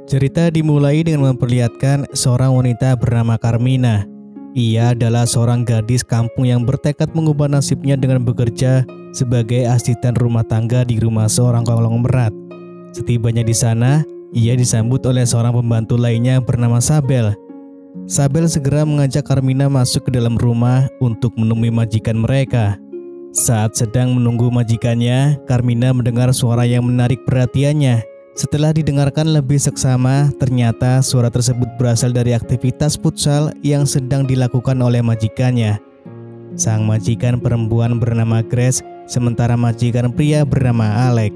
Cerita dimulai dengan memperlihatkan seorang wanita bernama Carmina. Ia adalah seorang gadis kampung yang bertekad mengubah nasibnya dengan bekerja sebagai asisten rumah tangga di rumah seorang konglomerat. Setibanya di sana, ia disambut oleh seorang pembantu lainnya bernama Sabel. Sabel segera mengajak Carmina masuk ke dalam rumah untuk menemui majikan mereka. Saat sedang menunggu majikannya, Carmina mendengar suara yang menarik perhatiannya. Setelah didengarkan lebih seksama, ternyata suara tersebut berasal dari aktivitas futsal yang sedang dilakukan oleh majikannya. Sang majikan perempuan bernama Grace, sementara majikan pria bernama Alex.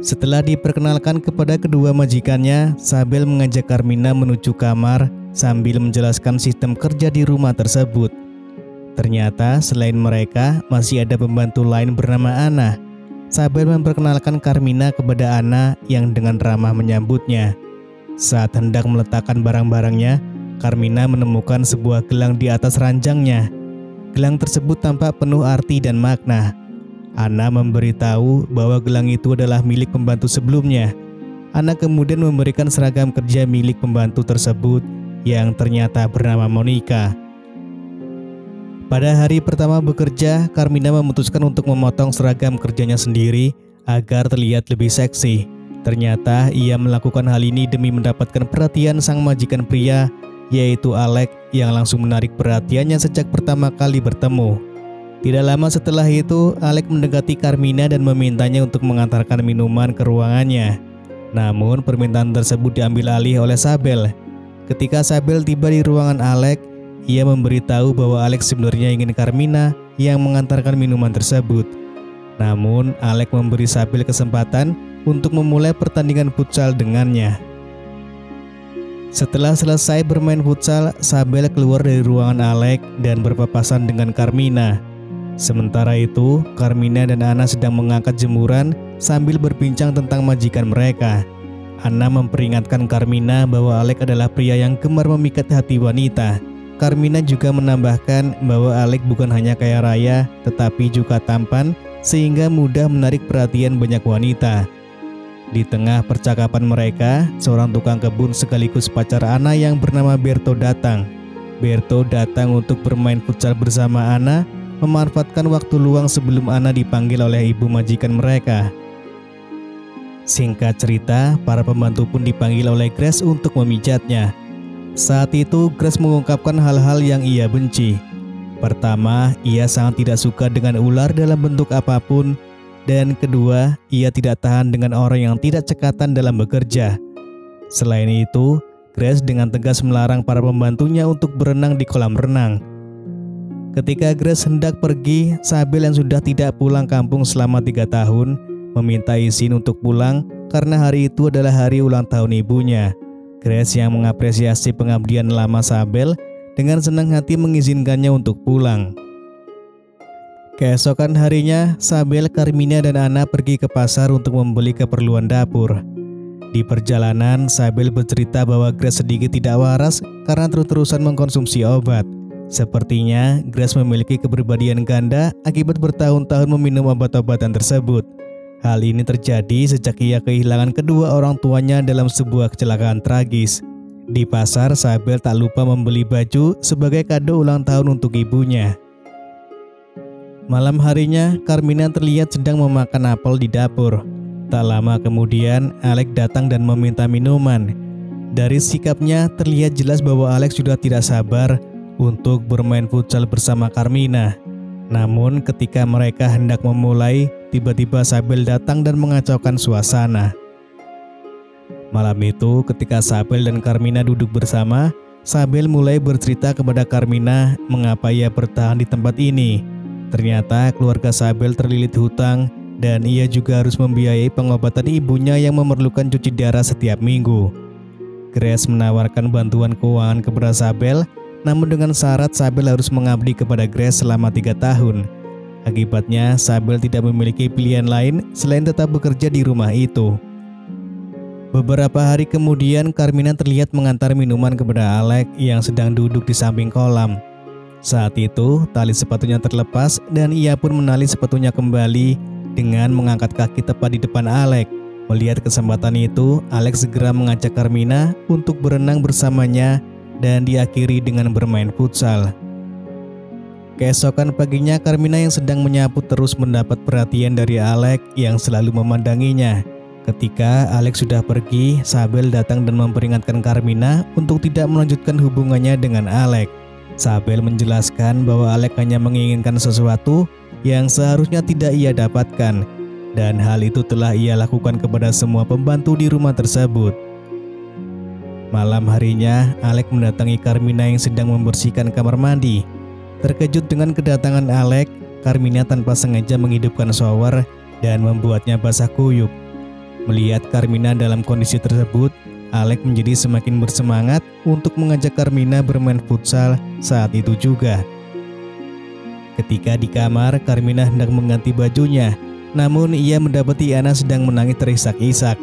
Setelah diperkenalkan kepada kedua majikannya, Sabel mengajak Carmina menuju kamar sambil menjelaskan sistem kerja di rumah tersebut. Ternyata selain mereka, masih ada pembantu lain bernama Anna. Sabel memperkenalkan Carmina kepada Anna yang dengan ramah menyambutnya. Saat hendak meletakkan barang-barangnya, Carmina menemukan sebuah gelang di atas ranjangnya. Gelang tersebut tampak penuh arti dan makna. Anna memberitahu bahwa gelang itu adalah milik pembantu sebelumnya. Anna kemudian memberikan seragam kerja milik pembantu tersebut yang ternyata bernama Monica. Pada hari pertama bekerja, Carmina memutuskan untuk memotong seragam kerjanya sendiri agar terlihat lebih seksi. Ternyata ia melakukan hal ini demi mendapatkan perhatian sang majikan pria, yaitu Alex, yang langsung menarik perhatiannya sejak pertama kali bertemu. Tidak lama setelah itu, Alex mendekati Carmina dan memintanya untuk mengantarkan minuman ke ruangannya. Namun permintaan tersebut diambil alih oleh Sabel. Ketika Sabel tiba di ruangan Alex, ia memberitahu bahwa Alex sebenarnya ingin Carmina yang mengantarkan minuman tersebut. Namun, Alex memberi Sabel kesempatan untuk memulai pertandingan futsal dengannya. Setelah selesai bermain futsal, Sabel keluar dari ruangan Alex dan berpapasan dengan Carmina. Sementara itu, Carmina dan Anna sedang mengangkat jemuran sambil berbincang tentang majikan mereka. Anna memperingatkan Carmina bahwa Alex adalah pria yang gemar memikat hati wanita. Carmina juga menambahkan bahwa Alex bukan hanya kaya raya, tetapi juga tampan, sehingga mudah menarik perhatian banyak wanita. Di tengah percakapan mereka, seorang tukang kebun sekaligus pacar Anna yang bernama Berto datang. Berto datang untuk bermain futsal bersama Anna, memanfaatkan waktu luang sebelum Anna dipanggil oleh ibu majikan mereka. Singkat cerita, para pembantu pun dipanggil oleh Grace untuk memijatnya. Saat itu, Grace mengungkapkan hal-hal yang ia benci. Pertama, ia sangat tidak suka dengan ular dalam bentuk apapun. Dan kedua, ia tidak tahan dengan orang yang tidak cekatan dalam bekerja. Selain itu, Grace dengan tegas melarang para pembantunya untuk berenang di kolam renang. Ketika Grace hendak pergi, Sabel yang sudah tidak pulang kampung selama 3 tahun, meminta izin untuk pulang karena hari itu adalah hari ulang tahun ibunya. Grace yang mengapresiasi pengabdian lama Sabel dengan senang hati mengizinkannya untuk pulang. Keesokan harinya, Sabel, Carmina, dan Anna pergi ke pasar untuk membeli keperluan dapur. Di perjalanan, Sabel bercerita bahwa Grace sedikit tidak waras karena terus-terusan mengkonsumsi obat. Sepertinya Grace memiliki kepribadian ganda akibat bertahun-tahun meminum obat-obatan tersebut. Hal ini terjadi sejak ia kehilangan kedua orang tuanya dalam sebuah kecelakaan tragis. Di pasar, Sabel tak lupa membeli baju sebagai kado ulang tahun untuk ibunya. Malam harinya, Carmina terlihat sedang memakan apel di dapur. Tak lama kemudian, Alex datang dan meminta minuman. Dari sikapnya, terlihat jelas bahwa Alex sudah tidak sabar untuk bermain futsal bersama Carmina. Namun ketika mereka hendak memulai, tiba-tiba Sabel datang dan mengacaukan suasana. Malam itu, ketika Sabel dan Carmina duduk bersama, Sabel mulai bercerita kepada Carmina mengapa ia bertahan di tempat ini. Ternyata keluarga Sabel terlilit hutang dan ia juga harus membiayai pengobatan ibunya yang memerlukan cuci darah setiap minggu. Grace menawarkan bantuan keuangan kepada Sabel, namun dengan syarat Sabel harus mengabdi kepada Grace selama 3 tahun. Akibatnya, Sabel tidak memiliki pilihan lain selain tetap bekerja di rumah itu. Beberapa hari kemudian, Carmina terlihat mengantar minuman kepada Alex yang sedang duduk di samping kolam. Saat itu, tali sepatunya terlepas dan ia pun menali sepatunya kembali dengan mengangkat kaki tepat di depan Alex. Melihat kesempatan itu, Alex segera mengajak Carmina untuk berenang bersamanya dan diakhiri dengan bermain futsal. Keesokan paginya, Carmina yang sedang menyapu terus mendapat perhatian dari Alex yang selalu memandanginya. Ketika Alex sudah pergi, Sabel datang dan memperingatkan Carmina untuk tidak melanjutkan hubungannya dengan Alex. Sabel menjelaskan bahwa Alex hanya menginginkan sesuatu yang seharusnya tidak ia dapatkan, dan hal itu telah ia lakukan kepada semua pembantu di rumah tersebut. Malam harinya, Alex mendatangi Carmina yang sedang membersihkan kamar mandi. Terkejut dengan kedatangan Alex, Carmina tanpa sengaja menghidupkan shower dan membuatnya basah kuyup. Melihat Carmina dalam kondisi tersebut, Alex menjadi semakin bersemangat untuk mengajak Carmina bermain futsal saat itu juga. Ketika di kamar, Carmina hendak mengganti bajunya, namun ia mendapati Anna sedang menangis terisak-isak.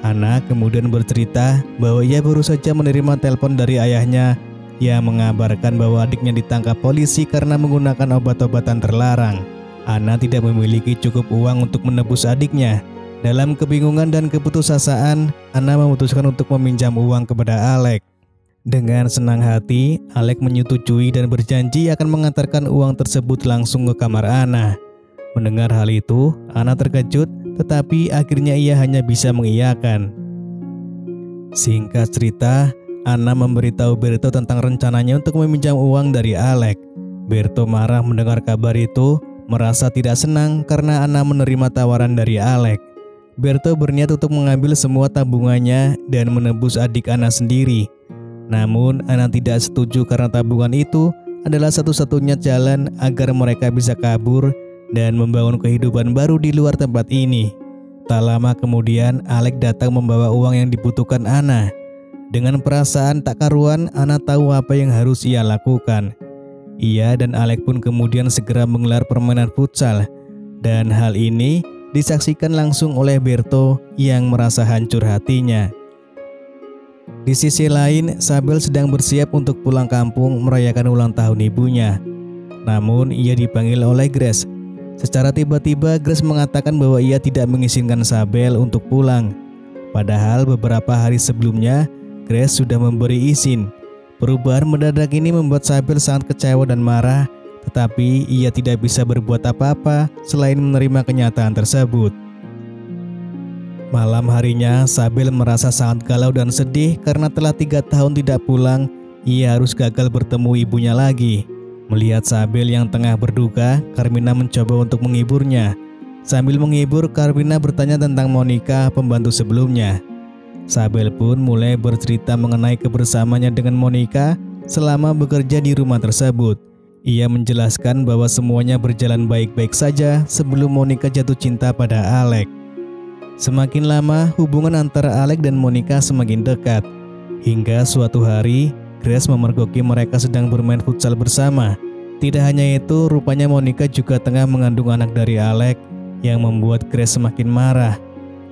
Anna kemudian bercerita bahwa ia baru saja menerima telepon dari ayahnya yang mengabarkan bahwa adiknya ditangkap polisi karena menggunakan obat-obatan terlarang. Anna tidak memiliki cukup uang untuk menebus adiknya. Dalam kebingungan dan keputusasaan, Anna memutuskan untuk meminjam uang kepada Alex. Dengan senang hati, Alex menyetujui dan berjanji akan mengantarkan uang tersebut langsung ke kamar Anna. Mendengar hal itu, Anna terkejut, tetapi akhirnya ia hanya bisa mengiyakan. Singkat cerita, Anna memberitahu Berto tentang rencananya untuk meminjam uang dari Alex. Berto marah mendengar kabar itu, merasa tidak senang karena Anna menerima tawaran dari Alex. Berto berniat untuk mengambil semua tabungannya dan menebus adik Anna sendiri. Namun Anna tidak setuju karena tabungan itu adalah satu-satunya jalan agar mereka bisa kabur dan membangun kehidupan baru di luar tempat ini. Tak lama kemudian, Alex datang membawa uang yang dibutuhkan Anna. Dengan perasaan tak karuan, Anna tahu apa yang harus ia lakukan. Ia dan Alex pun kemudian segera menggelar permainan futsal, dan hal ini disaksikan langsung oleh Berto yang merasa hancur hatinya. Di sisi lain, Sabel sedang bersiap untuk pulang kampung merayakan ulang tahun ibunya. Namun ia dipanggil oleh Grace. Secara tiba-tiba Grace mengatakan bahwa ia tidak mengizinkan Sabel untuk pulang. Padahal beberapa hari sebelumnya Grace sudah memberi izin. Perubahan mendadak ini membuat Sabel sangat kecewa dan marah, tetapi ia tidak bisa berbuat apa-apa selain menerima kenyataan tersebut. Malam harinya, Sabel merasa sangat galau dan sedih karena telah 3 tahun tidak pulang. Ia harus gagal bertemu ibunya lagi. Melihat Sabel yang tengah berduka, Carmina mencoba untuk menghiburnya. Sambil menghibur, Carmina bertanya tentang Monica, pembantu sebelumnya. Sabel pun mulai bercerita mengenai kebersamaannya dengan Monica selama bekerja di rumah tersebut. Ia menjelaskan bahwa semuanya berjalan baik-baik saja sebelum Monica jatuh cinta pada Alex. Semakin lama, hubungan antara Alex dan Monica semakin dekat. Hingga suatu hari, Grace memergoki mereka sedang bermain futsal bersama. Tidak hanya itu, rupanya Monica juga tengah mengandung anak dari Alex yang membuat Grace semakin marah.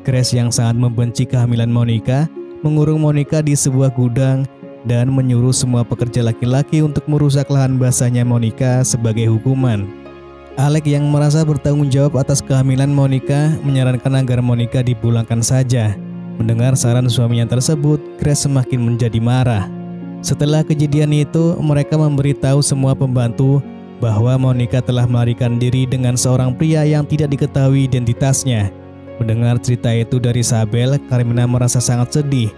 Grace yang sangat membenci kehamilan Monica, mengurung Monica di sebuah gudang dan menyuruh semua pekerja laki-laki untuk merusak lahan basahnya Monica sebagai hukuman. Alex yang merasa bertanggung jawab atas kehamilan Monica menyarankan agar Monica dipulangkan saja. Mendengar saran suaminya tersebut, Grace semakin menjadi marah. Setelah kejadian itu, mereka memberitahu semua pembantu bahwa Monica telah melarikan diri dengan seorang pria yang tidak diketahui identitasnya. Mendengar cerita itu dari Sabel, Carmina merasa sangat sedih.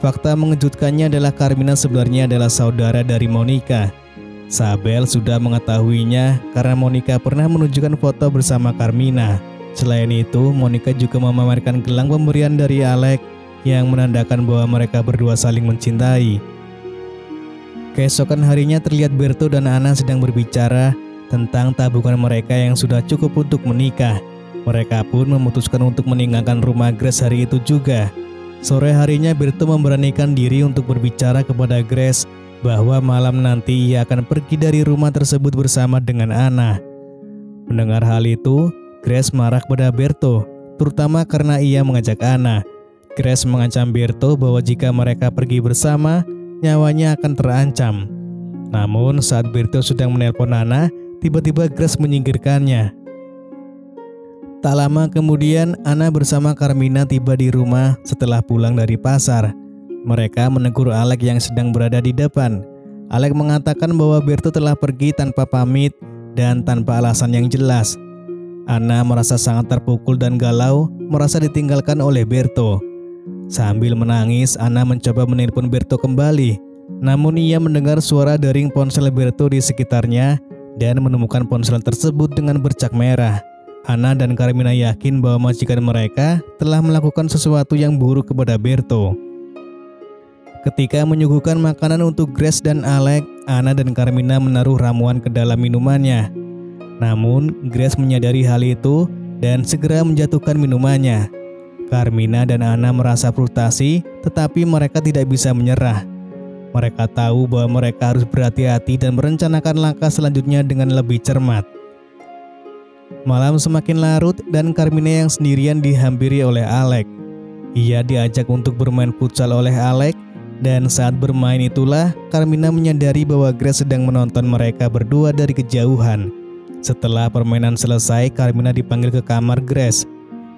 Fakta mengejutkannya adalah Carmina sebenarnya adalah saudara dari Monica. Sabel sudah mengetahuinya karena Monica pernah menunjukkan foto bersama Carmina. Selain itu, Monica juga memamerkan gelang pemberian dari Alex yang menandakan bahwa mereka berdua saling mencintai. Keesokan harinya terlihat Berto dan Anna sedang berbicara tentang tabungan mereka yang sudah cukup untuk menikah. Mereka pun memutuskan untuk meninggalkan rumah Grace hari itu juga. Sore harinya Berto memberanikan diri untuk berbicara kepada Grace bahwa malam nanti ia akan pergi dari rumah tersebut bersama dengan Anna. Mendengar hal itu, Grace marah kepada Berto, terutama karena ia mengajak Anna. Grace mengancam Berto bahwa jika mereka pergi bersama, nyawanya akan terancam. Namun saat Berto sedang menelpon Anna, tiba-tiba Grace menyingkirkannya. Tak lama kemudian, Anna bersama Carmina tiba di rumah setelah pulang dari pasar. Mereka menegur Alec yang sedang berada di depan. Alec mengatakan bahwa Berto telah pergi tanpa pamit dan tanpa alasan yang jelas. Anna merasa sangat terpukul dan galau, merasa ditinggalkan oleh Berto. Sambil menangis, Anna mencoba menelpon Berto kembali. Namun ia mendengar suara dering ponsel Berto di sekitarnya dan menemukan ponsel tersebut dengan bercak merah. Anna dan Carmina yakin bahwa majikan mereka telah melakukan sesuatu yang buruk kepada Berto. Ketika menyuguhkan makanan untuk Grace dan Alec, Anna dan Carmina menaruh ramuan ke dalam minumannya. Namun, Grace menyadari hal itu dan segera menjatuhkan minumannya. Carmina dan Anna merasa frustasi, tetapi mereka tidak bisa menyerah. Mereka tahu bahwa mereka harus berhati-hati dan merencanakan langkah selanjutnya dengan lebih cermat. Malam semakin larut dan Carmina yang sendirian dihampiri oleh Alec. Ia diajak untuk bermain futsal oleh Alec, dan saat bermain itulah Carmina menyadari bahwa Grace sedang menonton mereka berdua dari kejauhan. Setelah permainan selesai, Carmina dipanggil ke kamar Grace.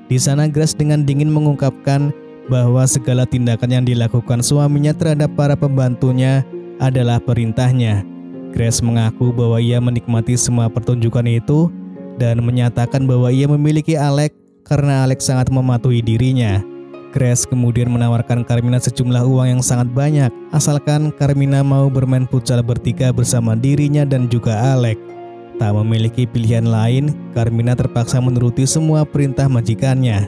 Di sana Grace dengan dingin mengungkapkan bahwa segala tindakan yang dilakukan suaminya terhadap para pembantunya adalah perintahnya. Grace mengaku bahwa ia menikmati semua pertunjukan itu dan menyatakan bahwa ia memiliki Alec karena Alec sangat mematuhi dirinya. Grace kemudian menawarkan Carmina sejumlah uang yang sangat banyak, asalkan Carmina mau bermain futsal bertiga bersama dirinya dan juga Alec. Tak memiliki pilihan lain, Carmina terpaksa menuruti semua perintah majikannya.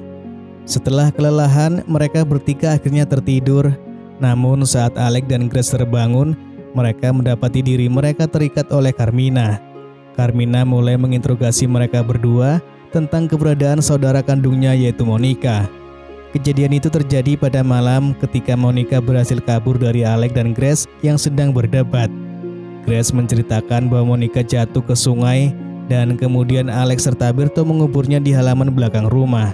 Setelah kelelahan, mereka bertiga akhirnya tertidur. Namun saat Alec dan Grace terbangun, mereka mendapati diri mereka terikat oleh Carmina. Carmina mulai menginterogasi mereka berdua tentang keberadaan saudara kandungnya yaitu Monica. Kejadian itu terjadi pada malam ketika Monica berhasil kabur dari Alec dan Grace yang sedang berdebat. Grace menceritakan bahwa Monica jatuh ke sungai dan kemudian Alec serta Berto menguburnya di halaman belakang rumah.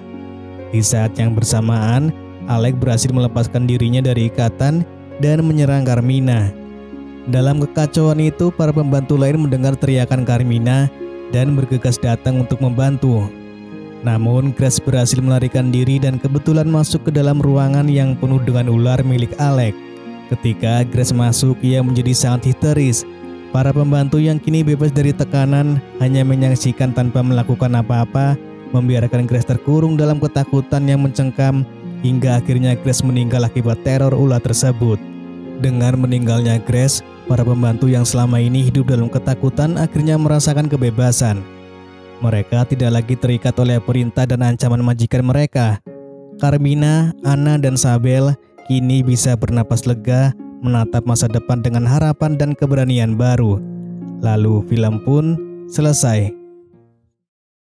Di saat yang bersamaan, Alec berhasil melepaskan dirinya dari ikatan dan menyerang Carmina. Dalam kekacauan itu, para pembantu lain mendengar teriakan Carmina dan bergegas datang untuk membantu. Namun, Grace berhasil melarikan diri dan kebetulan masuk ke dalam ruangan yang penuh dengan ular milik Alec. Ketika Grace masuk, ia menjadi sangat histeris. Para pembantu yang kini bebas dari tekanan hanya menyaksikan tanpa melakukan apa-apa, membiarkan Grace terkurung dalam ketakutan yang mencengkam, hingga akhirnya Grace meninggal akibat teror ular tersebut. Dengan meninggalnya Grace, para pembantu yang selama ini hidup dalam ketakutan akhirnya merasakan kebebasan. Mereka tidak lagi terikat oleh perintah dan ancaman majikan mereka. Carmina, Anna, dan Sabel kini bisa bernapas lega, menatap masa depan dengan harapan dan keberanian baru. Lalu film pun selesai.